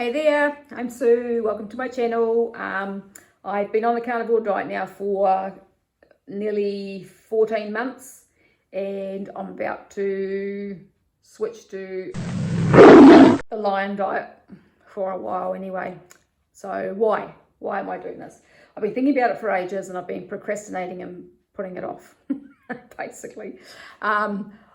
Hey there, I'm Sue. Welcome to my channel. I've been on the carnivore diet now for nearly 14 months and I'm about to switch to the lion diet for a while anyway. So why am I doing this? I've been thinking about it for ages and I've been procrastinating and putting it off basically.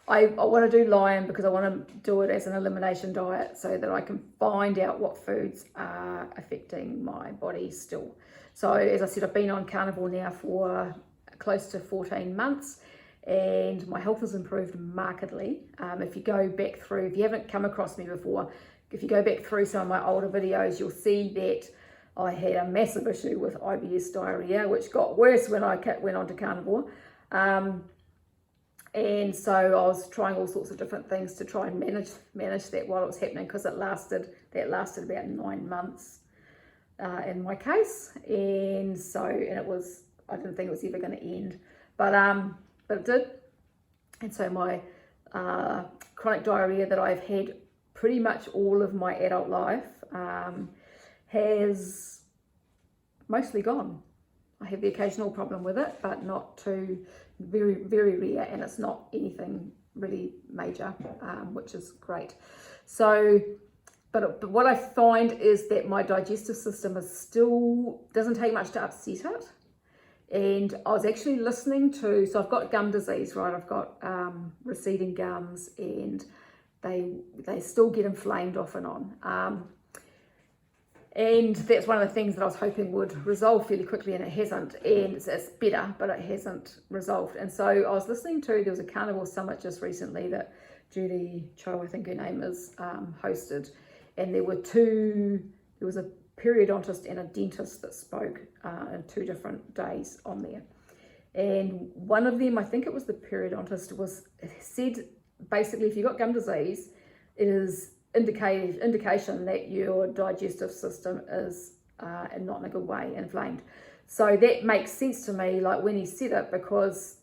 I want to do lion because I want to do it as an elimination diet so that I can find out what foods are affecting my body still. So as I said, I've been on carnivore now for close to 14 months and my health has improved markedly. If you go back through, if you haven't come across me before, if you go back through some of my older videos, you'll see that I had a massive issue with IBS diarrhea, which got worse when I went on to carnivore. And so I was trying all sorts of different things to try and manage that while it was happening, because that lasted about 9 months in my case. And it was, I didn't think it was ever going to end, but it did. And so my chronic diarrhea that I've had pretty much all of my adult life has mostly gone. I have the occasional problem with it, but not too, very, very rare, and it's not anything really major, which is great. So, but what I find is that my digestive system is still, doesn't take much to upset it. And I was actually listening to, so I've got gum disease, right? I've got receding gums and they still get inflamed off and on. And that's one of the things that I was hoping would resolve fairly quickly, and it hasn't. And it's better, but it hasn't resolved. And so I was listening to, there was a carnivore summit just recently that Judy Cho, I think her name is, hosted. And there was a periodontist and a dentist that spoke in 2 different days on there. And one of them, I think it was the periodontist, said basically if you've got gum disease, it is indication that your digestive system is not in a good way, inflamed. So that makes sense to me, like when he said it, because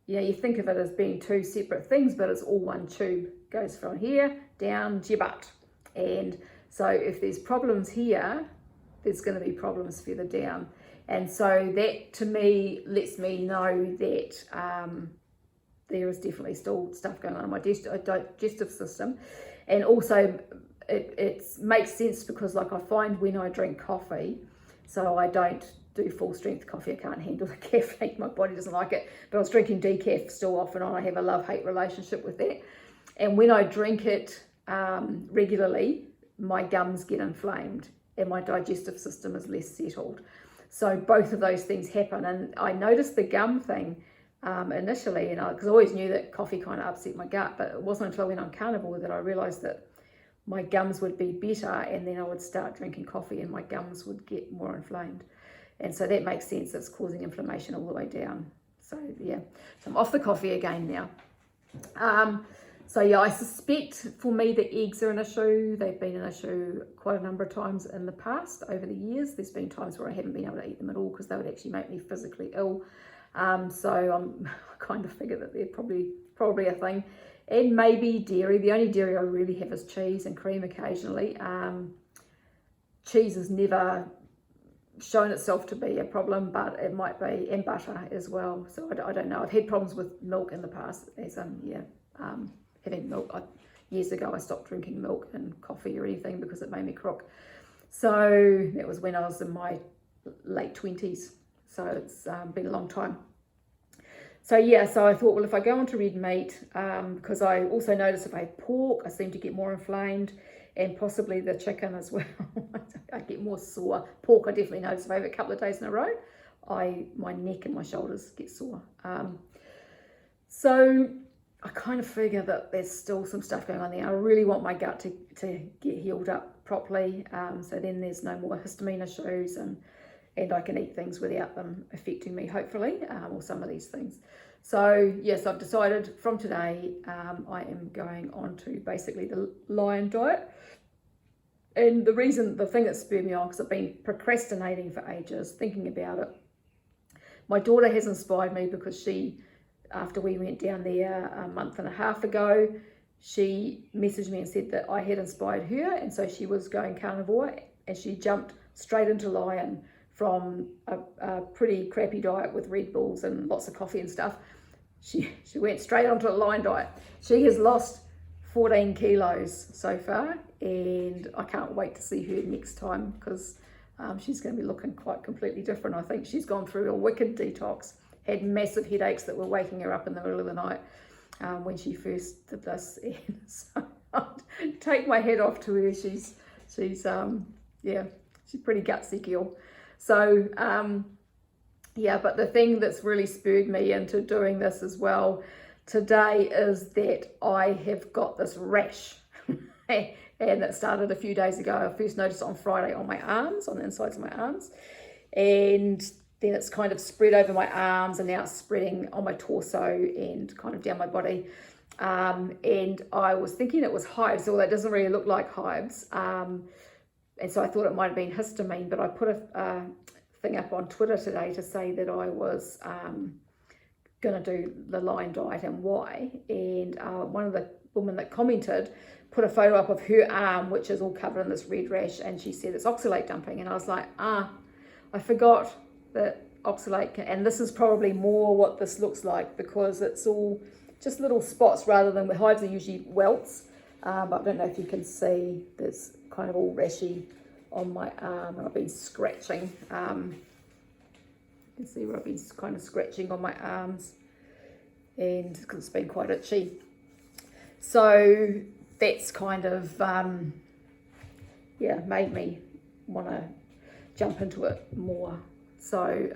you think of it as being 2 separate things, but it's all one tube, goes from here down to your butt. And so if there's problems here, there's going to be problems further down. And so that to me lets me know that there is definitely still stuff going on in my digestive system. And also it makes sense because, like, I find when I drink coffee, so I don't do full strength coffee, I can't handle the caffeine, my body doesn't like it, but I was drinking decaf still off and on. I have a love-hate relationship with that. And when I drink it regularly, my gums get inflamed and my digestive system is less settled. So both of those things happen. And I noticed the gum thing initially, because I always knew that coffee kind of upset my gut, but it wasn't until I went on carnivore that I realized that my gums would be better, and then I would start drinking coffee and my gums would get more inflamed. And so that makes sense, it's causing inflammation all the way down. So yeah, so I'm off the coffee again now. So yeah, I suspect for me the eggs are an issue. They've been an issue quite a number of times in the past, over the years. There's been times where I haven't been able to eat them at all because they would actually make me physically ill. So I kind of figure that they're probably a thing. And maybe dairy. The only dairy I really have is cheese and cream occasionally. Cheese has never shown itself to be a problem, but it might be, and butter as well. So I don't know. I've had problems with milk in the past, as having milk. Years ago I stopped drinking milk and coffee or anything because it made me crook. So that was when I was in my late 20s. So it's been a long time. So yeah, so I thought, well, if I go on to red meat, because I also notice if I have pork, I seem to get more inflamed, and possibly the chicken as well. I get more sore. Pork, I definitely notice if I have it a couple of days in a row, my neck and my shoulders get sore. So I kind of figure that there's still some stuff going on there. I really want my gut to get healed up properly, so then there's no more histamine issues, and I can eat things without them affecting me, hopefully, or some of these things. So yes, I've decided from today I am going on to basically the lion diet. And the thing that spurred me on, because I've been procrastinating for ages, thinking about it. My daughter has inspired me because she, after we went down there a month and a half ago, she messaged me and said that I had inspired her, and so she was going carnivore, and she jumped straight into Lion from a pretty crappy diet with Red Bulls and lots of coffee and stuff. She went straight onto a Lion diet. She has lost 14 kilos so far, and I can't wait to see her next time, because she's going to be looking quite completely different. I think she's gone through a wicked detox, had massive headaches that were waking her up in the middle of the night when she first did this. And so I'll take my head off to her. She's pretty gutsy girl. So yeah, but the thing that's really spurred me into doing this as well today is that I have got this rash. And it started a few days ago. I first noticed it on Friday on my arms, on the insides of my arms, and then it's kind of spread over my arms, and now it's spreading on my torso and kind of down my body. And I was thinking it was hives, although it doesn't really look like hives. And so I thought it might have been histamine, but I put a thing up on Twitter today to say that I was going to do the Lion diet and why. And one of the women that commented put a photo up of her arm, which is all covered in this red rash, and she said it's oxalate dumping. And I was like, I forgot that oxalate and this is probably more what this looks like, because it's all just little spots rather than with hives are usually welts. But I don't know if you can see, there's kind of all rashy on my arm, and I've been scratching. You can see where I've been kind of scratching on my arms, and because it's been quite itchy. So that's kind of made me want to jump into it more. So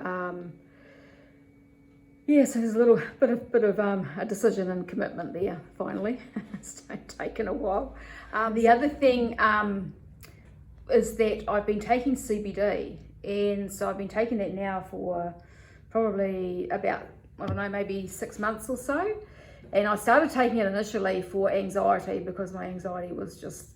so there's a little bit of a decision and commitment there finally. It's taken a while. The other thing is that I've been taking CBD, and so I've been taking that now for probably about, I don't know, maybe 6 months or so. And I started taking it initially for anxiety, because my anxiety was just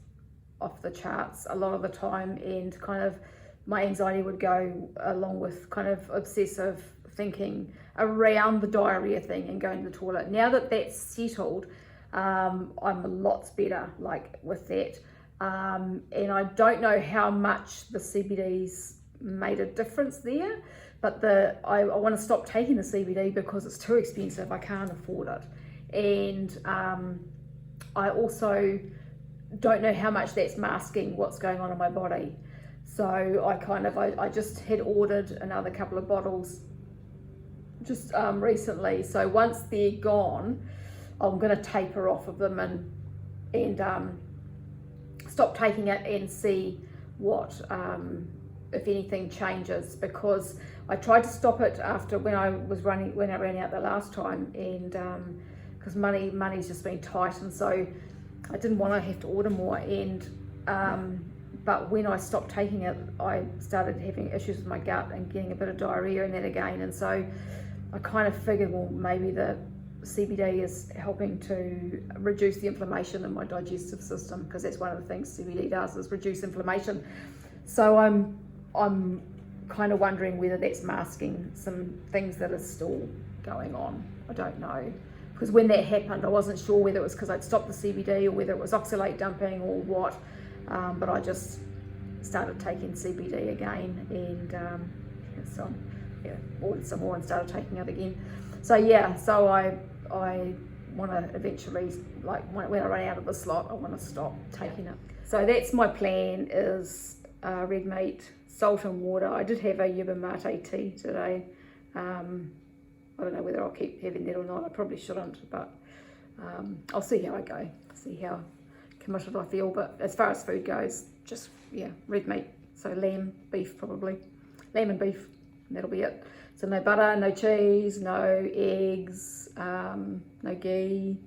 off the charts a lot of the time, and kind of my anxiety would go along with kind of obsessive thinking around the diarrhea thing and going to the toilet. Now that that's settled, I'm a lot better like with that. And I don't know how much the CBD's made a difference there, but I want to stop taking the CBD because it's too expensive. I can't afford it. And I also don't know how much that's masking what's going on in my body. So I just had ordered another couple of bottles just recently. So once they're gone, I'm going to taper off of them and stop taking it and see what, if anything changes, because I tried to stop it after when I ran out the last time, and because money's just been tight, and so I didn't want to have to order more. And but when I stopped taking it, I started having issues with my gut and getting a bit of diarrhea and that again. And so I kind of figured, well, maybe the CBD is helping to reduce the inflammation in my digestive system, because that's one of the things CBD does, is reduce inflammation. So I'm kind of wondering whether that's masking some things that are still going on. I don't know. Because when that happened, I wasn't sure whether it was because I'd stopped the CBD or whether it was oxalate dumping or what. But I just started taking CBD again, and ordered some more and started taking it again. So I want to eventually, like when I run out of the slot, I want to stop taking it. So that's my plan, is red meat, salt and water. I did have a yerba mate tea today. I don't know whether I'll keep having that or not. I probably shouldn't, but I'll see how I go, see how committed I feel. But as far as food goes, just red meat, so lamb, beef probably, lamb and beef, and that'll be it. So no butter, no cheese, no eggs, no ghee.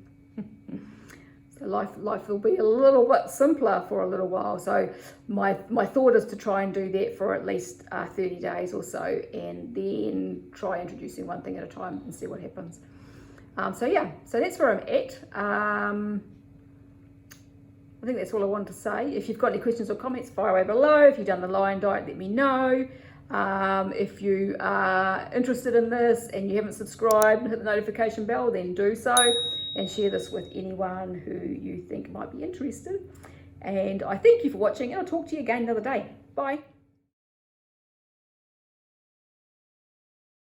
So life will be a little bit simpler for a little while. So my thought is to try and do that for at least 30 days or so, and then try introducing one thing at a time and see what happens. So that's where I'm at. I think that's all I wanted to say. If you've got any questions or comments, fire away below. If you've done the Lion diet, let me know. If you are interested in this and you haven't subscribed and hit the notification bell, then do so. and share this with anyone who you think might be interested. And I thank you for watching, and I'll talk to you again another day. Bye.